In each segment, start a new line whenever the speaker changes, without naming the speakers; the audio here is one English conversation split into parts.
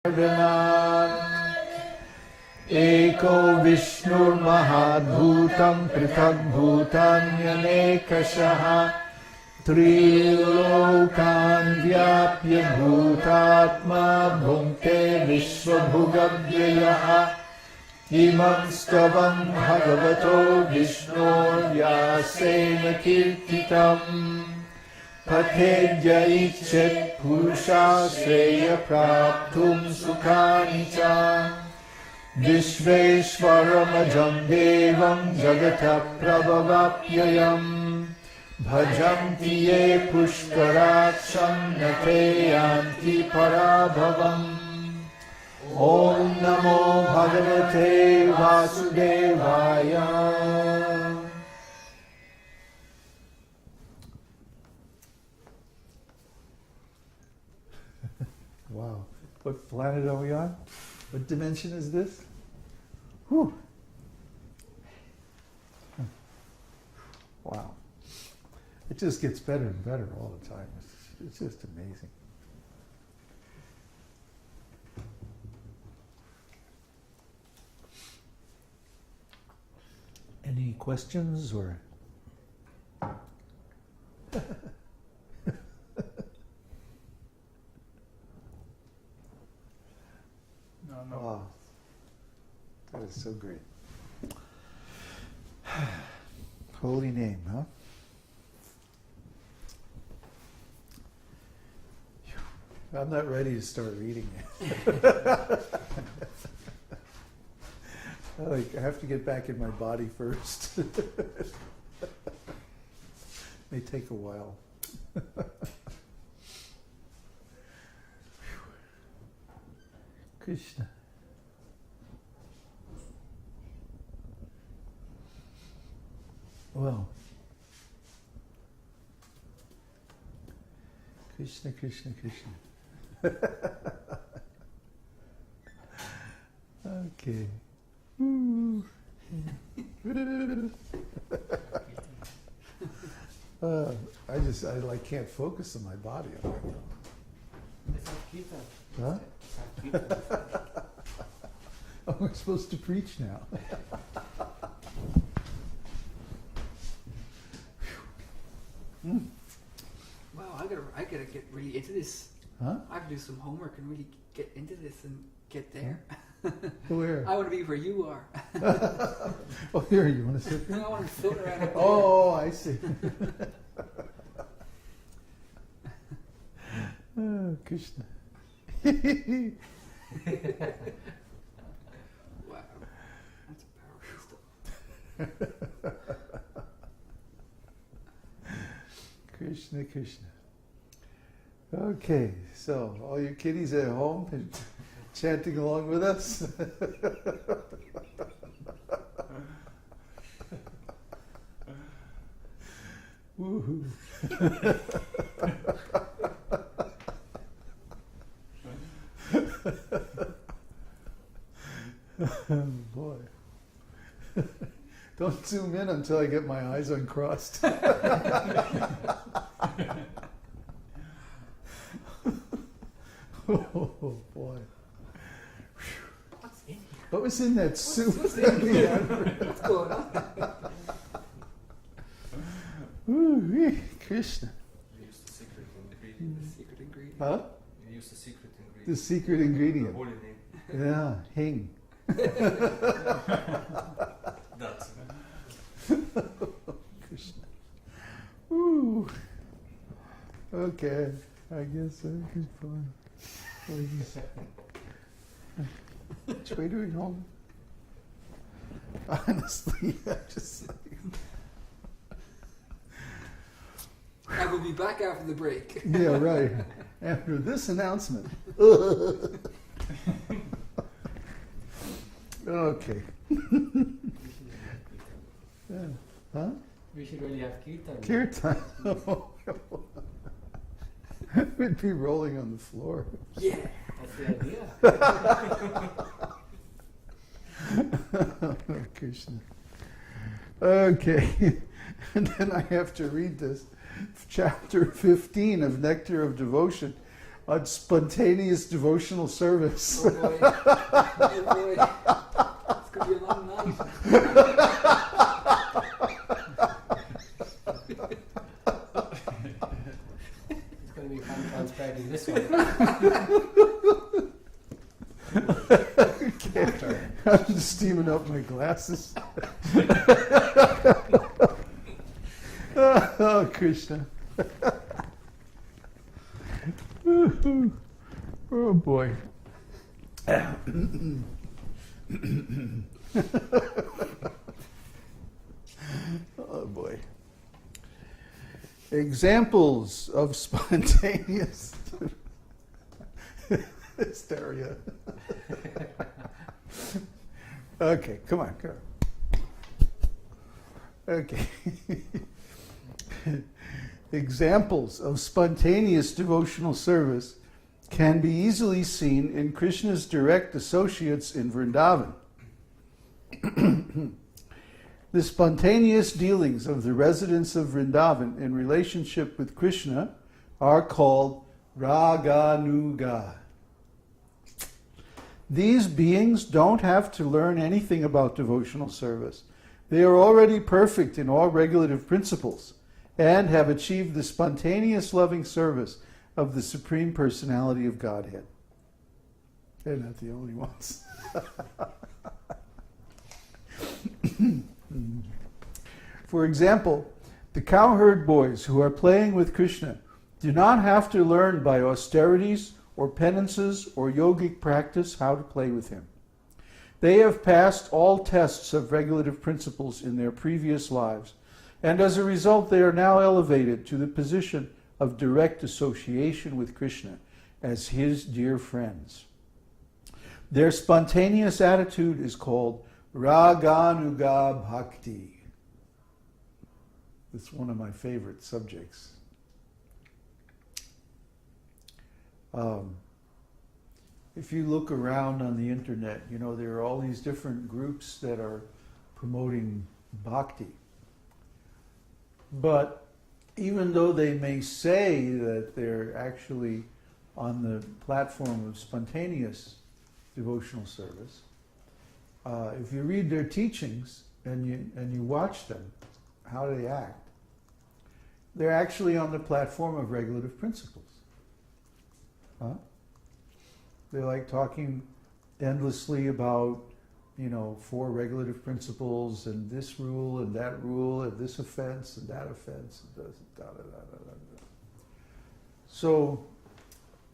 Eko Vishnur Mahadbhutam Prithak Bhutanyanekashaha Trilokan Vyapya Bhutatma Bhunte Vishvabhugavyaya Imam Stavam Bhagavato Vishnu Vyasena Kirtitam Pathedya Ichet Purusha Shreya Praptum Sukhani Cha Vishveshwaramajam Devam Jagata Prabhavapyayam Bhajanti Ye Pushkaracham Nate Yanti Parabhavam Om Namo Bhagavate Vasudevaya. Wow. What planet are we on? What dimension is this? Whew. Wow. It just gets better and better all the time. It's just amazing. Any questions or?
No.
Wow. That is so great. Holy name, huh? I'm not ready to start reading it. I have to get back in my body first. May take a while. Krishna. Well, Krishna, Krishna, Krishna. Okay. I can't focus on my body. Huh? Oh, we're supposed to preach now.
Wow, I gotta get really into this.
Huh?
I have to do some homework and really get into this and get there.
Where?
I want to be where you are.
Oh, here, you want to sit here?
I want to float around up there.
Oh, I see. Oh, Krishna.
Wow, that's powerful stuff.
Krishna, Krishna. Okay, so all you kiddies at home and chanting along with us. Woohoo. Oh, boy. Don't zoom in until I get my eyes uncrossed. Oh, boy.
What's in here?
What was in that soup?
What's in here? What's going on?
Ooh, Krishna.
You use the secret ingredient.
The secret ingredient.
Huh?
You use the secret ingredient.
The secret ingredient.
The holy name.
Yeah, hing.
That's
Krishna. Ooh. Okay, I guess I could find. Which way do we go? Honestly, I'm just like.
I will be back after the break.
Yeah, right. After this announcement. Okay. Yeah. Huh?
We should really have kīrtan.
Kīrtan. We'd be rolling on the floor.
Yeah.
That's the idea.
Oh, Krishna. Okay. And then I have to read this chapter 15 of Nectar of Devotion on spontaneous devotional service.
Oh boy. Oh boy. It's going to be a long night.
It's going to be fun transcribing this one.
Okay. I'm just steaming up my glasses. Oh, Krishna. Oh, boy. Oh, boy. Examples of spontaneous hysteria. Okay, come on, go. Okay. Examples of spontaneous devotional service can be easily seen in Krishna's direct associates in Vrindavan. The spontaneous dealings of the residents of Vrindavan in relationship with Krishna are called rāgānugā. These beings don't have to learn anything about devotional service. They are already perfect in all regulative principles and have achieved the spontaneous loving service of the Supreme Personality of Godhead. They're not the only ones. For example, the cowherd boys who are playing with Krishna do not have to learn by austerities or penances or yogic practice how to play with him. They have passed all tests of regulative principles in their previous lives, and as a result they are now elevated to the position of direct association with Krishna as his dear friends. Their spontaneous attitude is called rāgānugā-bhakti. It's one of my favorite subjects. If you look around on the internet, you know, there are all these different groups that are promoting bhakti. But even though they may say that they're actually on the platform of spontaneous devotional service, if you read their teachings and you watch them, how they act, they're actually on the platform of regulative principles. Huh? They're like talking endlessly about, you know, 4 regulative principles and this rule and this offense and that offense. And da, da, da, da, da. So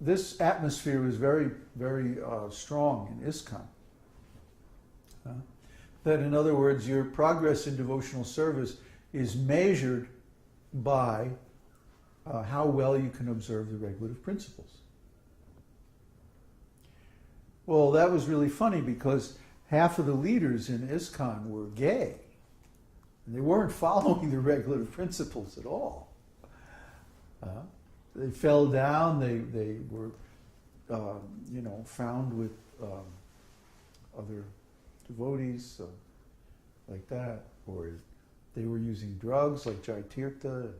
this atmosphere was very, very strong in ISKCON. That, in other words, your progress in devotional service is measured by how well you can observe the regulative principles. Well, that was really funny because half of the leaders in ISKCON were gay. And they weren't following the regulative principles at all. They fell down, they were, found with other devotees like that, or they were using drugs like Caitanya-caritāmṛta.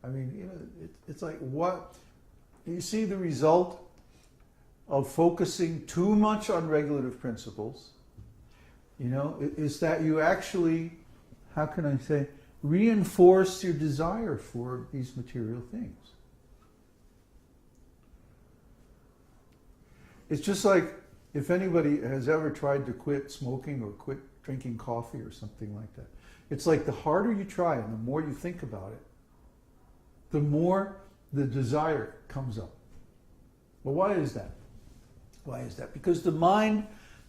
I mean, you know, it's like, what? You see the result of focusing too much on regulative principles, you know, is that you actually, how can I say, reinforce your desire for these material things. It's just like if anybody has ever tried to quit smoking or quit drinking coffee or something like that. It's like the harder you try and the more you think about it, the more the desire comes up. Well, why is that? Why is that? Because the mind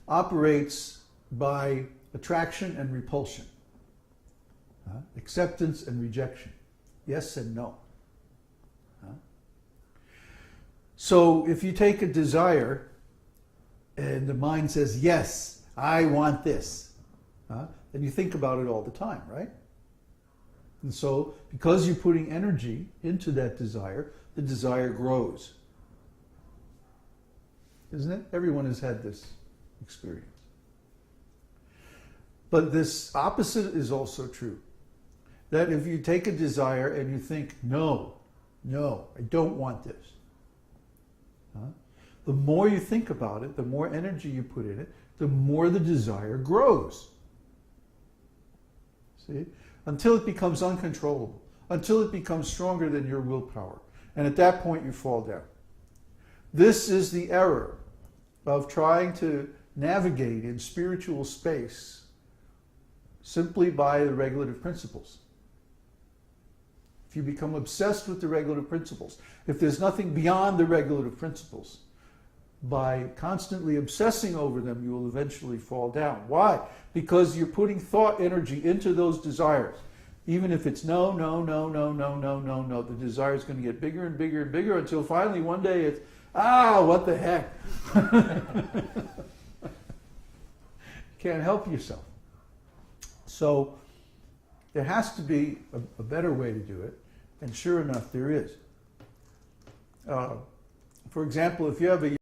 operates by attraction and repulsion, acceptance and rejection, yes and no. So if you take a desire and the mind says, yes, I want this, then you think about it all the time, right? And so because you're putting energy into that desire, the desire grows. Isn't it? Everyone has had this experience. But this opposite is also true. That if you take a desire and you think, no, I don't want this, The more you think about it, the more energy you put in it, the more the desire grows. See? Until it becomes uncontrollable, until it becomes stronger than your willpower. And at that point you fall down. This is the error of trying to navigate in spiritual space simply by the regulative principles. If you become obsessed with the regulative principles, if there's nothing beyond the regulative principles, by constantly obsessing over them, you will eventually fall down. Why? Because you're putting thought energy into those desires. Even if it's no, no, no, no, no, no, no, no, the desire is going to get bigger and bigger and bigger until finally one day it's, what the heck? Can't help yourself. So there has to be a better way to do it, and sure enough, there is. For example, if you have a